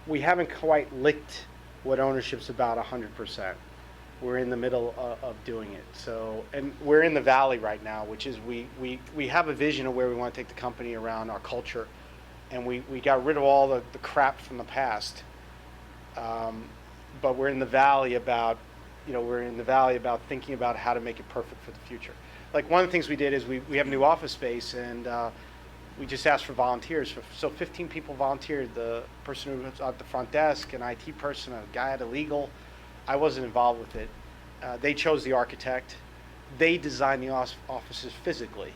we haven't quite licked what ownership's about 100%. We're in the middle of doing it. So, and we're in the valley right now, which is we have a vision of where we want to take the company around our culture, and we got rid of all the crap from the past. But we're in the valley about thinking about how to make it perfect for the future. Like one of the things we did is we have new office space, and we just asked for volunteers. So 15 people volunteered. The person who was at the front desk, an IT person, a guy at a legal. I wasn't involved with it. They chose the architect. They designed the offices physically.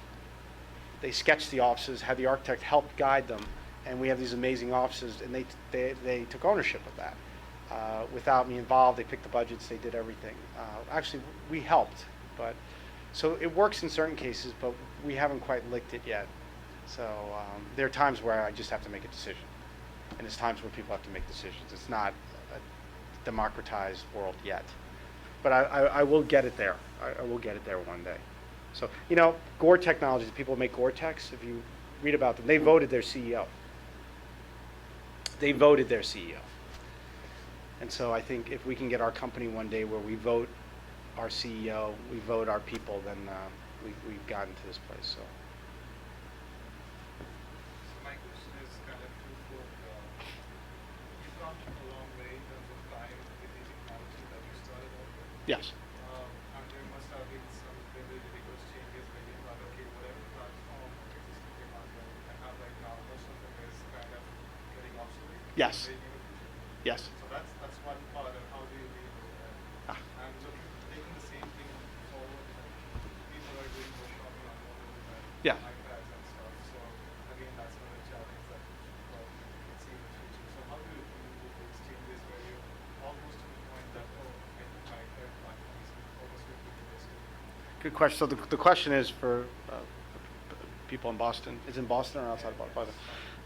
They sketched the offices, had the architect help guide them, and we have these amazing offices, and they took ownership of that. Without me involved, they picked the budgets, they did everything. Actually, we helped, but so it works in certain cases, but we haven't quite licked it yet. So there are times where I just have to make a decision, and there's times where people have to make decisions. It's not a democratized world yet, but I will get it there. I will get it there one day. So Gore Technologies, people make Gore-Tex. If you read about them, they voted their CEO. They voted their CEO. And so I think if we can get our company one day where we vote our CEO, we vote our people, then we've gotten to this place. So my question is kind of twofold. You've come a long way in terms of time with the technology that you started off with. yes. And there must have been some very rigorous changes where you thought, okay, whatever platform existing technology I have right now, most of them is kind of getting obsolete. Yes. in the near future. Yes. So that's one part, and how do you deal with that? And taking the same thing forward, people are doing more shopping on mobile Yeah. iPads and stuff. So again, that's another challenge that probably we can see in the future. So how do you deal with these changes where you're almost to the point that, I think my current platform is almost 50%. Good question. So the question is for people in Boston. Is it in Boston or outside of Boston?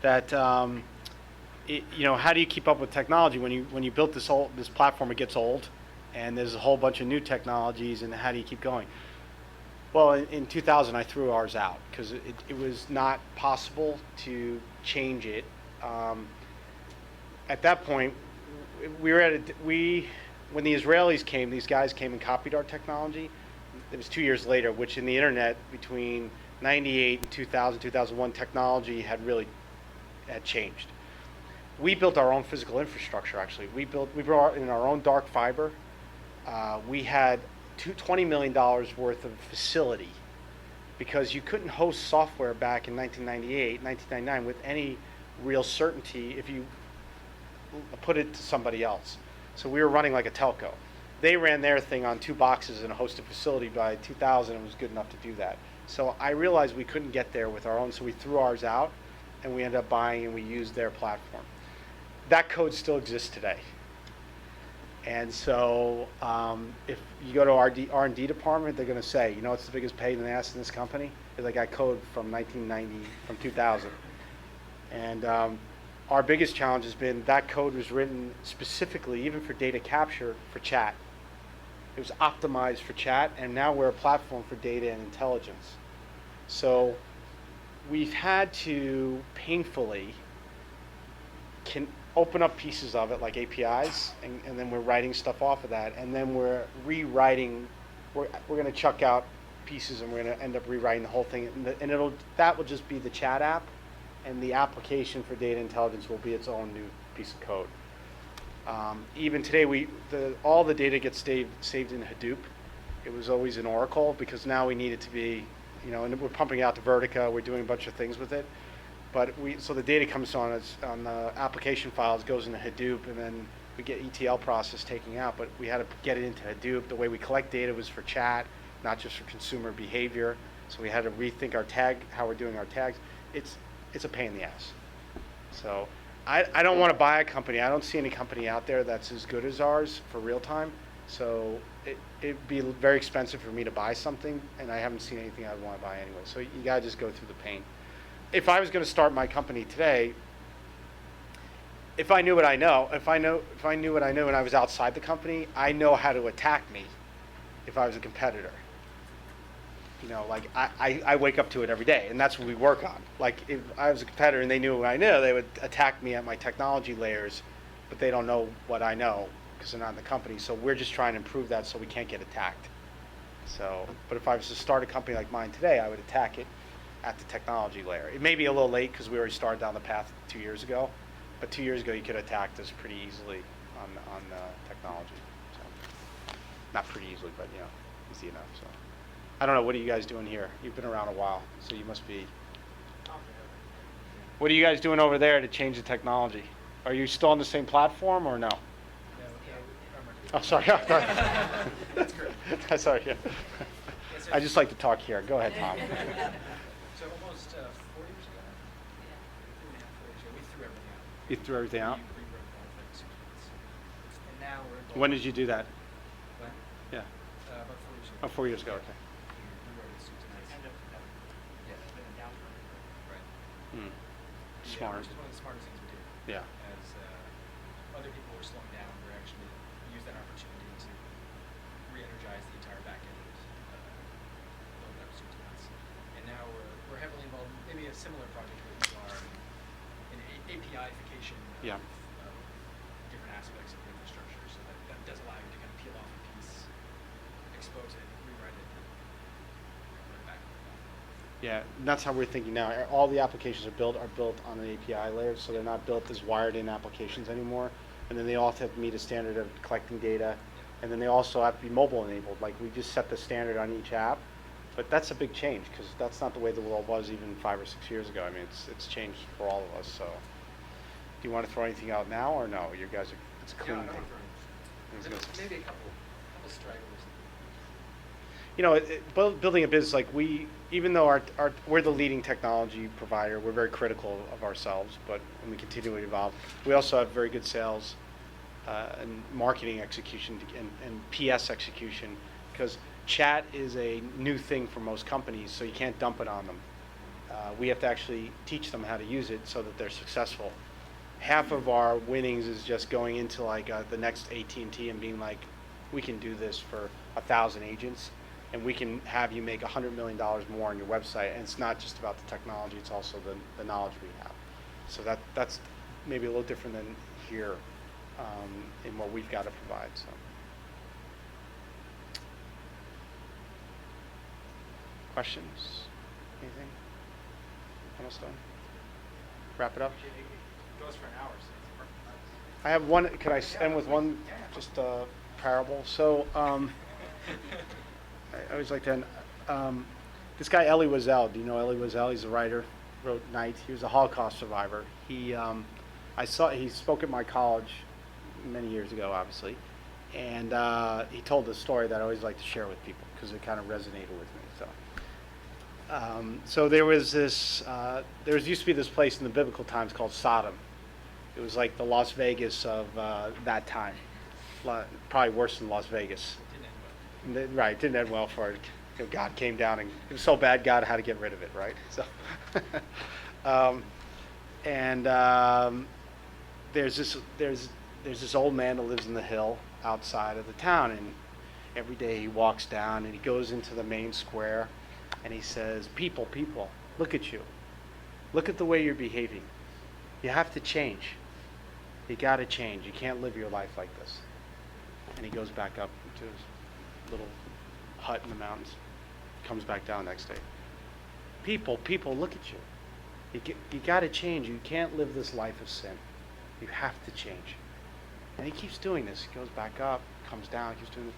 That how do you keep up with technology when you built this platform? It gets old, and there's a whole bunch of new technologies, and how do you keep going? Well, in 2000, I threw ours out because it was not possible to change it. At that point, when the Israelis came, these guys came and copied our technology. It was 2 years later, which in the internet between 98 and 2000, 2001, technology had changed. We built our own physical infrastructure, actually. We brought in our own dark fiber. We had $20 million worth of facility because you couldn't host software back in 1998, 1999 with any real certainty if you put it to somebody else. So we were running like a telco. They ran their thing on 2 boxes in a hosted facility. By 2000, it was good enough to do that. So I realized we couldn't get there with our own, so we threw ours out, and we ended up buying and we used their platform. That code still exists today. And so if you go to our R&D department, they're going to say, what's the biggest pain in the ass in this company? Is I got code from 1990, from 2000. And our biggest challenge has been that code was written specifically, even for data capture, for chat. It was optimized for chat, and now we're a platform for data and intelligence. So we've had to painfully open up pieces of it like APIs, and then we're writing stuff off of that, and then we're rewriting. We're going to chuck out pieces, and we're going to end up rewriting the whole thing, and that will just be the chat app, and the application for data intelligence will be its own new piece of code. Even today, all the data gets saved in Hadoop. It was always in Oracle because now we need it to be, and we're pumping out to Vertica. We're doing a bunch of things with it, but so the data comes on the application files, goes into Hadoop, and then we get ETL process taking out. But we had to get it into Hadoop. The way we collect data was for chat, not just for consumer behavior. So we had to rethink how we're doing our tags. It's a pain in the ass. So I don't want to buy a company. I don't see any company out there that's as good as ours for real time. So it'd be very expensive for me to buy something, and I haven't seen anything I'd want to buy anyway. So you gotta just go through the pain. If I was going to start my company today, if I knew what I know, if I knew what I knew and I was outside the company, I know how to attack me if I was a competitor. Like I wake up to it every day, and that's what we work on. Like if I was a competitor and they knew what I knew, they would attack me at my technology layers, but they don't know what I know because they're not in the company. So we're just trying to improve that so we can't get attacked. So, but if I was to start a company like mine today, I would attack it at the technology layer. It may be a little late because we already started down the path 2 years ago, but 2 years ago you could attack this pretty easily on technology. So, not pretty easily, but easy enough. So. I don't know, what are you guys doing here? You've been around a while, so you must be. What are you guys doing over there to change the technology? Are you still on the same platform or no? Oh, sorry. That's great. Sorry. Yeah. I just like to talk here. Go ahead, Tom. So almost 4 years ago, 3.5, 4 years ago, we threw everything out. You threw everything out? We rewrote the whole thing 6 months. And now we're involved. When did you do that? When? Yeah. About 4 years ago. Oh, 4 years ago, okay. We rewrote it 6 months. End of Yeah. it's been a downturn. Right. Hmm. Yeah, Smart. which is one of the smartest things we did. Yeah. As other people were slowing down, we're actually used that opportunity to re-energize the entire back end of that 6 months. And now we're heavily involved in maybe a similar project where we are in API-ification Yeah. of different aspects of the infrastructure. So that does allow you to kind of peel off a piece, expose it, rewrite it, and put it back. Yeah, and that's how we're thinking now. All the applications are built on an API layer, so they're not built as wired-in applications anymore. And then they all have to meet a standard of collecting data, and then they also have to be mobile-enabled. Like we just set the standard on each app, but that's a big change because that's not the way the world was even 5 or 6 years ago. I mean, it's changed for all of us. So, do you want to throw anything out now or no? You guys are it's a clean thing. Maybe a couple stragglers. Building a business like even though we're the leading technology provider, we're very critical of ourselves, but when we continue to evolve, we also have very good sales and marketing execution and PS execution, because chat is a new thing for most companies, so you can't dump it on them. We have to actually teach them how to use it so that they're successful. Half of our winnings is just going into like the next AT&T and being like, we can do this for 1,000 agents. And we can have you make $100 million more on your website, and it's not just about the technology; it's also the knowledge we have. So that's maybe a little different than here in what we've got to provide. So, questions? Anything? Almost done. Wrap it up. It goes for an hour, so it's perfect. I have one. Could I end with one just parable? So. I always like to end. This guy Elie Wiesel, do you know Elie Wiesel? He's a writer, wrote Night. He was a Holocaust survivor. He spoke at my college many years ago, obviously, and he told this story that I always like to share with people because it kind of resonated with me. So there was used to be this place in the biblical times called Sodom. It was like the Las Vegas of that time, probably worse than Las Vegas. Right, didn't end well for it. God came down and it was so bad God had to get rid of it, right? So, there's this old man that lives in the hill outside of the town, and every day he walks down and he goes into the main square and he says, people, look at you. Look at the way you're behaving. You have to change. You got to change. You can't live your life like this. And he goes back up to his little hut in the mountains. Comes back down next day. People, look at you. You got to change. You can't live this life of sin. You have to change. And he keeps doing this. He goes back up, comes down, keeps doing this.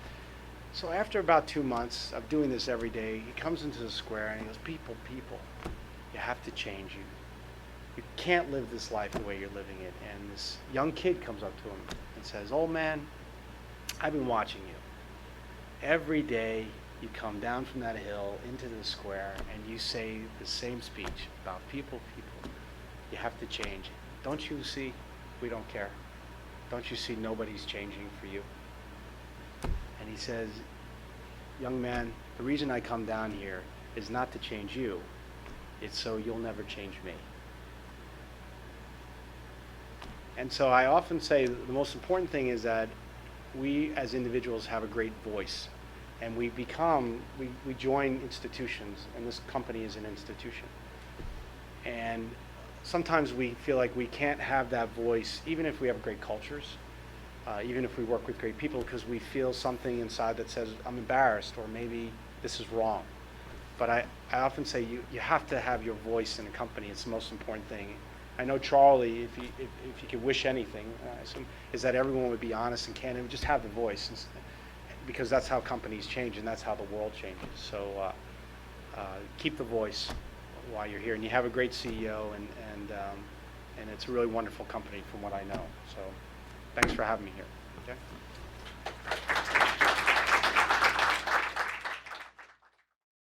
So after about 2 months of doing this every day, he comes into the square and he goes, people, you have to change. You can't live this life the way you're living it. And this young kid comes up to him and says, old man, I've been watching you. Every day you come down from that hill into the square and you say the same speech about people. You have to change. Don't you see we don't care? Don't you see nobody's changing for you? And he says, young man, the reason I come down here is not to change you. It's so you'll never change me. And so I often say the most important thing is that we as individuals have a great voice. And we join institutions, and this company is an institution. And sometimes we feel like we can't have that voice, even if we have great cultures, even if we work with great people, because we feel something inside that says, I'm embarrassed, or maybe this is wrong. But I often say you have to have your voice in a company. It's the most important thing. I know Charlie, if you could wish anything, is that everyone would be honest and candid, and just have the voice. Because that's how companies change, and that's how the world changes. So keep the voice while you're here, and you have a great CEO, and it's a really wonderful company from what I know. So thanks for having me here. Okay.